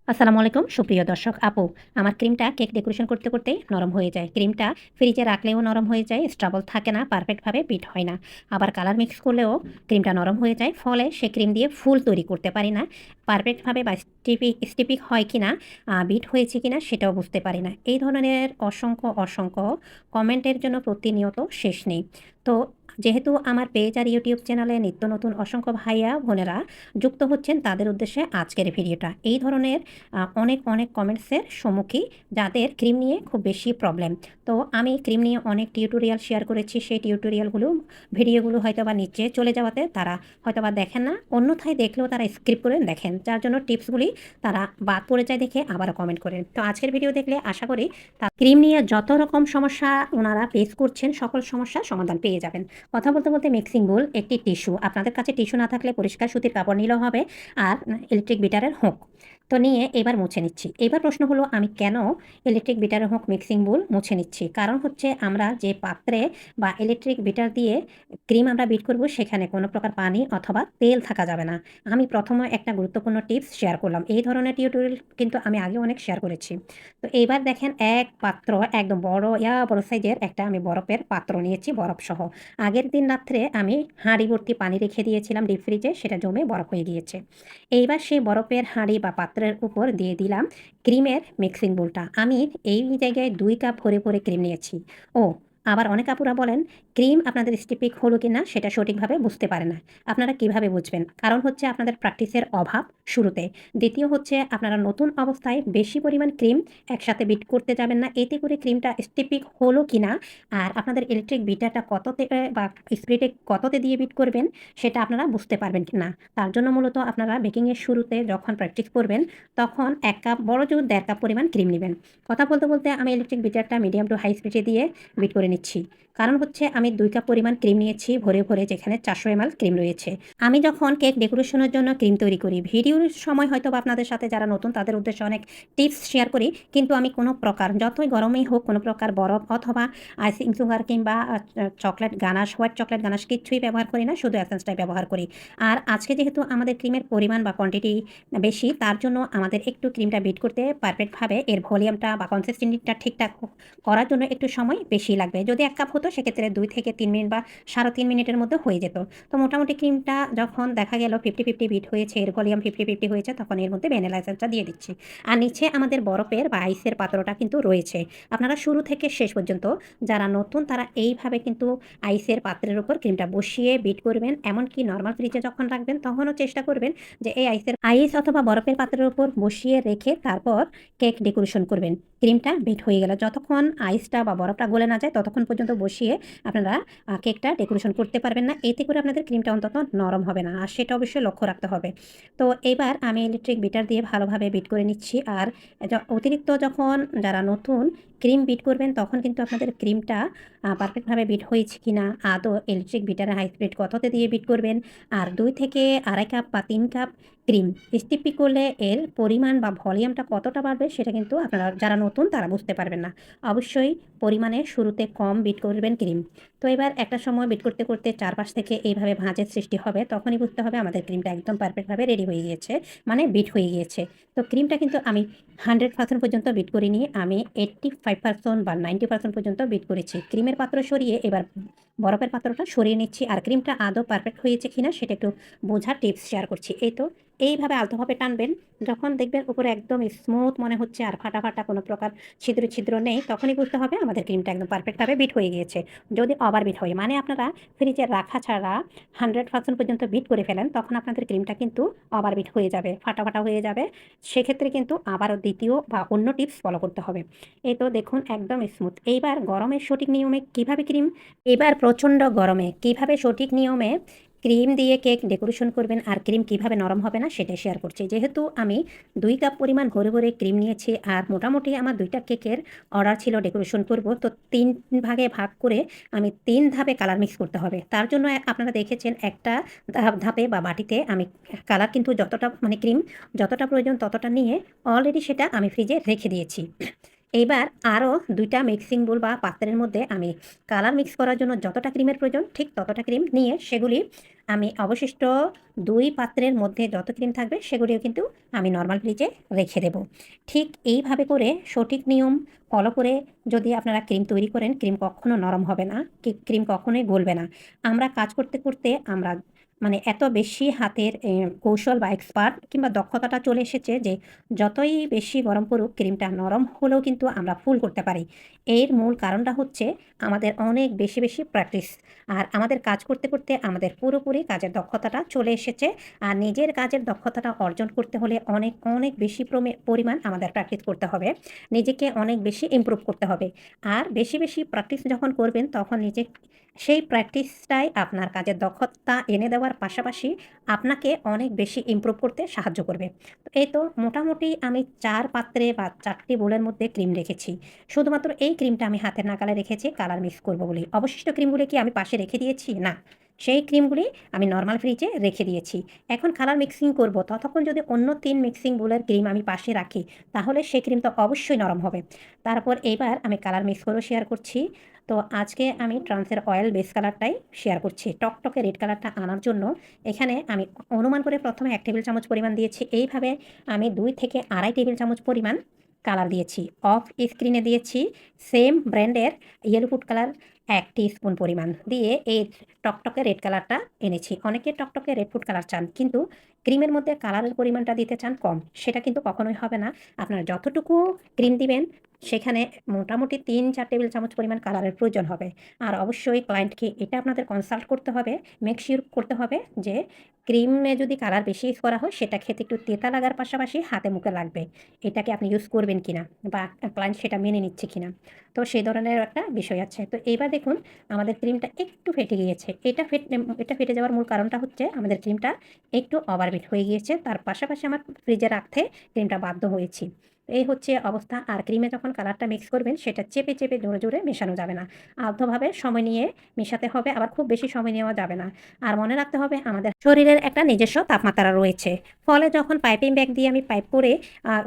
আসসালামু আলাইকুম সুপ্রিয় দর্শক আপু, আমার ক্রিমটা কেক ডেকোরেশন করতে করতেই নরম হয়ে যায়। ক্রিমটা ফ্রিজে রাখলেও নরম হয়ে যায়, স্টেবল থাকে না, পারফেক্টভাবে বিট হয় না। আবার কালার মিক্স করলেও ক্রিমটা নরম হয়ে যায়, ফলে সে ক্রিম দিয়ে ফুল তৈরি করতে পারি না। পারফেক্টভাবে বা স্টিপিক হয় কিনা, বিট হয়েছে কিনা সেটাও বুঝতে পারি না। এই ধরনের অসংখ্য কমেন্টের জন্য প্রতিনিয়ত শেষ নেই। তো যেহেতু আমার পেজ আর ইউটিউব চ্যানেলে নিত্য নতুন অসংখ্য ভাইয়া বোনেরা যুক্ত হচ্ছেন, তাদের উদ্দেশ্যে আজকের ভিডিওটা। এই ধরনের অনেক কমেন্টসের সম্মুখীন যাদের ক্রিম নিয়ে খুব বেশি প্রবলেম। তো আমি ক্রিম নিয়ে অনেক টিউটোরিয়াল শেয়ার করেছি। সেই ভিডিওগুলো হয়তোবা নিচে চলে যাওয়াতে তারা হয়তোবা দেখেন না। অন্যথায় দেখলেও তারা স্কিপ করে দেখেন। যার জন্য টিপসগুলি তারা বাদ পড়ে যায় দেখে আবারও কমেন্ট করেন। তো আজকের ভিডিও দেখলে আশা করি ক্রিম নিয়ে যত রকম সমস্যা ওনারা ফেস করছেন, সকল সমস্যার সমাধান পেয়ে যাবেন। কথা বলতে মিক্সিং বোল, একটি টিস্যু, আপনাদের কাছে টিস্যু না থাকলে পরিষ্কার সুতির কাপড় নিলেও হবে, আর ইলেকট্রিক বিটারের হুক তো নিয়ে এবার মুছে নিচ্ছি। এবার প্রশ্ন হলো, আমি কেন ইলেকট্রিক বিটারের হুক মিক্সিং বোল মুছে নিচ্ছি? কারণ হচ্ছে, আমরা যে পাত্রে বা ইলেকট্রিক বিটার দিয়ে ক্রিম আমরা বিট করব, সেখানে কোনো প্রকার পানি অথবা তেল থাকা যাবে না। আমি প্রথমে একটা গুরুত্বপূর্ণ টিপস শেয়ার করলাম। এই ধরনের টিউটোরিয়াল কিন্তু আমি আগে অনেক শেয়ার করেছি। তো এইবার দেখেন, এক পাত্র, একদম বড় সাইজের একটা আমি বরফের পাত্র নিয়েছি, বরফসহ। আগের দিন রাত্রে আমি হাঁড়ি ভর্তি পানি রেখে দিয়েছিলাম ডিপ ফ্রিজে, সেটা জমে বরফ হয়ে গিয়েছে। এইবার সেই বরফের হাঁড়ি বা পাত্রের উপর দিয়ে দিলাম ক্রিমের মিক্সিং বোলটা। আমি এই জায়গায় 2 কাপ ভরে ক্রিম নিয়েছি। ও, আবার অনেক আপুরা বলেন, ক্রিম আপনাদের স্টিপিক হলো কিনা সেটা সঠিকভাবে বুঝতে পারে না। আপনারা কিভাবে বুঝবেন? কারণ হচ্ছে আপনাদের প্র্যাকটিসের অভাব শুরুতে। দ্বিতীয় হচ্ছে, আপনারা নতুন অবস্থায় বেশি পরিমাণ ক্রিম একসাথে বিট করতে যাবেন না। এতে করে ক্রিমটা স্টিপিক হলো কিনা, আর আপনাদের ইলেকট্রিক বিটারটা কততে বা স্পিডে কততে দিয়ে বিট করবেন, সেটা আপনারা বুঝতে পারবেন না। তার জন্য মূলত আপনারা বেকিংয়ের শুরুতে যখন প্র্যাকটিস করবেন, তখন 1 কাপ, বড় জোর 1.5 কাপ পরিমাণ ক্রিম নিবেন। কথা বলতে আমি ইলেকট্রিক বিটারটা মিডিয়াম টু হাই স্পিডে দিয়ে বিট করে নিচ্ছি। কারণ হচ্ছে, আমি 2 কাপ পরিমাণ ক্রিম নিয়েছি ভরে, যেখানে 400 ml ক্রিম রয়েছে। আমি যখন কেক ডেকোরেশনের জন্য ক্রিম তৈরি করি, ভিডিওর সময় হয়তোবা আপনাদের সাথে যারা নতুন তাদের উদ্দেশ্যে অনেক টিপস শেয়ার করি, কিন্তু আমি কোনো প্রকার, যতই গরমেই হোক, কোনো প্রকার বরফ অথবা আইসিং সুগার কিংবা chocolate ganache, white chocolate ganache কিচ্ছুই ব্যবহার করি না, শুধু এসেন্সটাই ব্যবহার করি। আর আজকে যেহেতু আমাদের ক্রিমের পরিমাণ বা কোয়ান্টিটি বেশি, তার জন্য আমাদের একটু ক্রিমটা বিট করতে পারফেক্টভাবে এর ভলিউমটা বা কনসিস্টেন্সিটা ঠিকঠাক করার জন্য একটু সময় বেশি লাগবে। যদি 1 কাপ হতো, সেক্ষেত্রে 2 থেকে 3 মিনিট বা 3.5 মিনিটের মধ্যে হয়ে যেত। তো মোটামুটি ক্রিমটা যখন দেখা গেল 50-50 বিট হয়েছে, এর ভলিউম 50-50 হয়েছে, তখন এর মধ্যে ভ্যানিলা এসেন্সটা দিয়ে দিচ্ছি। আর নিচে আমাদের বরফের বা আইসের পাত্রটা কিন্তু রয়েছে। আপনারা শুরু থেকে শেষ পর্যন্ত যারা নতুন, তারা এইভাবে কিন্তু আইসের পাত্রের উপর ক্রিমটা বসিয়ে বিট করবেন। এমনকি নরমাল ফ্রিজে যখন রাখবেন, তখনও চেষ্টা করবেন যে এই আইস অথবা বরফের পাত্রের উপর বসিয়ে রেখে তারপর কেক ডেকোরেশন করবেন। ক্রিমটা বিট হয়ে গেল, যতক্ষণ আইসটা বা বরফটা গলে না যায়, ততক্ষণ পর্যন্ত বসিয়ে আপনারা কেকটা ডেকোরেশন করতে পারবেন না। এতে করে আপনাদের ক্রিমটা অন্তত নরম হবে না, আর সেটা অবশ্যই লক্ষ্য রাখতে হবে। তো এবার আমি ইলেকট্রিক বিটার দিয়ে ভালোভাবে বিট করে নিচ্ছি। আর অতিরিক্ত যখন যারা নতুন ক্রিম বিট করবেন, তখন কিন্তু আপনাদের ক্রিমটা পারফেক্টভাবে বিট হয়েছে কিনা, আদৌ ইলেকট্রিক বিটারে হাই স্পিড কততে দিয়ে বিট করবেন, আর 2 থেকে 2.5 কাপ বা 3 কাপ ক্রিম স্টিপি করলে এর পরিমাণ বা ভলিউমটা কতটা বাড়বে, সেটা কিন্তু আপনারা যারা নতুন তারা বুঝতে পারবেন না। অবশ্যই পরিমাণে শুরুতে কম বিট করবেন ক্রিম। তো এবার একটা সময় বিট করতে চারপাশ থেকে এইভাবে ভাঁজের সৃষ্টি হবে, তখনই বুঝতে হবে আমাদের ক্রিমটা একদম পারফেক্টভাবে রেডি হয়ে গিয়েছে, মানে বিট হয়ে গিয়েছে। তো ক্রিমটা কিন্তু আমি 100% পর্যন্ত বিট করিনি, আমি 85% বা 90% পর্যন্ত বিট করেছি। ক্রিমের পাত্র সরিয়ে এবার বরফের পাত্রটা সরিয়ে নিচ্ছি, আর ক্রিমটা আদৌ পারফেক্ট হয়েছে কিনা সেটা একটু বোঝার টিপস শেয়ার করছি। এই তো এইভাবে আলতোভাবে টানবেন, যখন দেখবেন উপরে একদম স্মুথ মনে হচ্ছে আর ফাটা কোনো প্রকার ছিদ্র নেই, তখনই বুঝতে হবে আমাদের ক্রিমটা একদম পারফেক্টভাবে বিট হয়ে গিয়েছে। যদি ওভার বিট হয়, মানে আপনারা ফ্রিজে রাখা ছাড়া 100% পর্যন্ত বিট করে ফেলেন, তখন আপনাদের ক্রিমটা কিন্তু ওভার বিট হয়ে যাবে, ফাটা হয়ে যাবে। সেক্ষেত্রে কিন্তু আবারও দ্বিতীয় বা অন্য টিপস ফলো করতে হবে। এই তো দেখুন, একদম স্মুথ। এইবার গরমের সঠিক নিয়মে কিভাবে ক্রিম এবার প্রচণ্ড গরমে কিভাবে সঠিক নিয়মে ক্রিম দিয়ে কেক ডেকোরেশন করবেন, আর ক্রিম কিভাবে নরম হবে না সেটাই শেয়ার করছি। যেহেতু আমি 2 কাপ পরিমাণ ভরে ক্রিম নিয়েছি, আর মোটামুটি আমার 2টা কেকের অর্ডার ছিল ডেকোরেশন করব, তো 3 ভাগে ভাগ করে আমি 3 ধাপে কালার মিক্স করতে হবে। তার জন্য আপনারা দেখেছেন, একটা ধাপে বা বাটিতে আমি কালার কিন্তু যতটা, মানে ক্রিম যতটা প্রয়োজন ততটা নিয়ে অলরেডি সেটা আমি ফ্রিজে রেখে দিয়েছি। এইবার আরও ২টা মিক্সিং বোল বা পাত্রের মধ্যে আমি কালার মিক্স করার জন্য যতটা ক্রিমের প্রয়োজন ঠিক ততটা ক্রিম নিয়ে সেগুলি আমি অবশিষ্ট ২ পাত্রের মধ্যে যত ক্রিম থাকবে সেগুলিও কিন্তু আমি নরমাল ফ্রিজে রেখে দেব। ঠিক এইভাবে করে সঠিক নিয়ম ফলো করে যদি আপনারা ক্রিম তৈরি করেন, ক্রিম কখনো নরম হবে না, ক্রিম কখনোই গলবে না। আমরা কাজ করতে, করতে আমরা মানে এত বেশি হাতের কৌশল বা এক্সপার্ট কিংবা দক্ষতাটা চলে এসেছে যে যতই বেশি গরম পড়ুক ক্রিমটা নরম হলেও কিন্তু আমরা ফুল করতে পারি। এর মূল কারণটা হচ্ছে আমাদের অনেক বেশি, বেশি প্র্যাকটিস। আর আমাদের কাজ করতে, করতে আমাদের পুরোপুরি কাজের দক্ষতাটা চলে এসেছে। আর নিজের কাজের দক্ষতাটা অর্জন করতে হলে অনেক, অনেক বেশি পরিমাণ আমাদের প্র্যাকটিস করতে হবে। নিজেকে অনেক বেশি ইমপ্রুভ করতে হবে। আর বেশি, বেশি প্র্যাকটিস যখন করবেন তখন সেই প্র্যাকটিসটাই আপনার কাজের দক্ষতা এনে দেওয়ার পাশাপাশি আপনাকে অনেক বেশি ইমপ্রুভ করতে সাহায্য করবে। তো এই তো মোটামুটি আমি ৪ পাত্রে বা ৪টি বোলের মধ্যে ক্রিম রেখেছি। শুধুমাত্র এই ক্রিমটা আমি হাতের নাগালে রেখেছি কালার মিক্স করব বলেই। অবশিষ্ট ক্রিমগুলি কি আমি পাশে রেখে দিয়েছি? না। সেই ক্রিমগুলি আমি নরমাল ফ্রিজে রেখে দিয়েছি। এখন কালার মিক্সিং করব ততক্ষণ যদি অন্য ৩ মিক্সিং বোলের ক্রিম আমি পাশে রাখি তাহলে সেই ক্রিম তো অবশ্যই নরম হবে। তারপর এইবার আমি কালার মিক্স করেও শেয়ার করছি। তো আজকে আমি ট্রান্সের অয়েল বেস কালারটাই শেয়ার করছি। টকটকে রেড কালারটা আনার জন্য এখানে আমি অনুমান করে প্রথমে ১ টেবিল চামচ পরিমাণ দিয়েছি। এইভাবে আমি ২ থেকে ২.৫ টেবিল চামচ পরিমাণ কালার দিয়েছি। অফ স্ক্রিনে দিয়েছি সেম ব্র্যান্ডের ইয়েলো ফুড কালার ১ টিস্পুন পরিমাণ দিয়ে এই টকটকে রেড কালারটা এনেছি। অনেকে টকটকে রেড ফুড কালার চান কিন্তু ক্রিমের মধ্যে কালারের পরিমাণটা দিতে চান কম। সেটা কিন্তু কখনোই হবে না। আপনারা যতটুকু ক্রিম দিবেন সেখানে মোটামুটি ৩-৪ টেবিল চামচ পরিমাণ কালারের প্রয়োজন হবে। আর অবশ্যই ক্লায়েন্টকে এটা আপনাদের কনসাল্ট করতে হবে, মেক সিউর করতে হবে যে ক্রিমে যদি কালার বেশি ইউজ করা হয় সেটা খেতে একটু তেতা লাগার পাশাপাশি হাতে মুখে লাগবে। এটাকে আপনি ইউজ করবেন কিনা বা ক্লায়েন্ট সেটা মেনে নিচ্ছে কিনা। তো সেই ধরনের একটা বিষয় আছে। তো এইবার দেখুন আমাদের ক্রিমটা একটু ফেটে গিয়েছে। এটা ফেটে যাওয়ার মূল কারণটা হচ্ছে আমাদের ক্রিমটা একটু ওভারবিট হয়ে গিয়েছে। তার পাশাপাশি আমার ফ্রিজে রাখতে ক্রিমটা বাধ্য হয়েছি। এই হচ্ছে অবস্থা। আর ক্রিমে যখন কালারটা মিক্স করবেন সেটা চেপে, চেপে জোরে, জোরে মেশানো যাবে না। আলতোভাবে সময় নিয়ে মেশাতে হবে, আবার খুব বেশি সময় নেওয়া যাবে না। আর মনে রাখতে হবে আমাদের শরীরের একটা নিজস্ব তাপমাত্রা রয়েছে। ফলে যখন পাইপিং ব্যাগ দিয়ে আমি পাইপ করে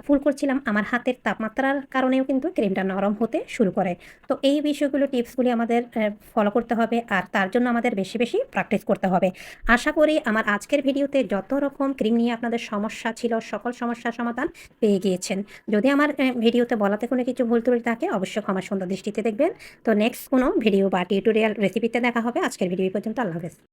ফুল করছিলাম আমার হাতের তাপমাত্রার কারণেও কিন্তু ক্রিমটা নরম হতে শুরু করে। তো এই বিষয়গুলো টিপসগুলি আমাদের ফলো করতে হবে আর তার জন্য আমাদের বেশি, বেশি প্র্যাকটিস করতে হবে। আশা করি আমার আজকের ভিডিওতে যত রকম ক্রিম নিয়ে আপনাদের সমস্যা ছিল সকল সমস্যার সমাধান পেয়ে গিয়েছেন। যদি আমার ভিডিওতে বলাতে কোনো কিছু ভুল ত্রুটি থাকে অবশ্যই ক্ষমা সুন্দর দৃষ্টিতে দেখবেন। তো নেক্সট কোনো ভিডিও বা টিউটোরিয়াল রেসিপিতে দেখা হবে। আজকের ভিডিও পর্যন্ত আল্লাহ হাফেজ।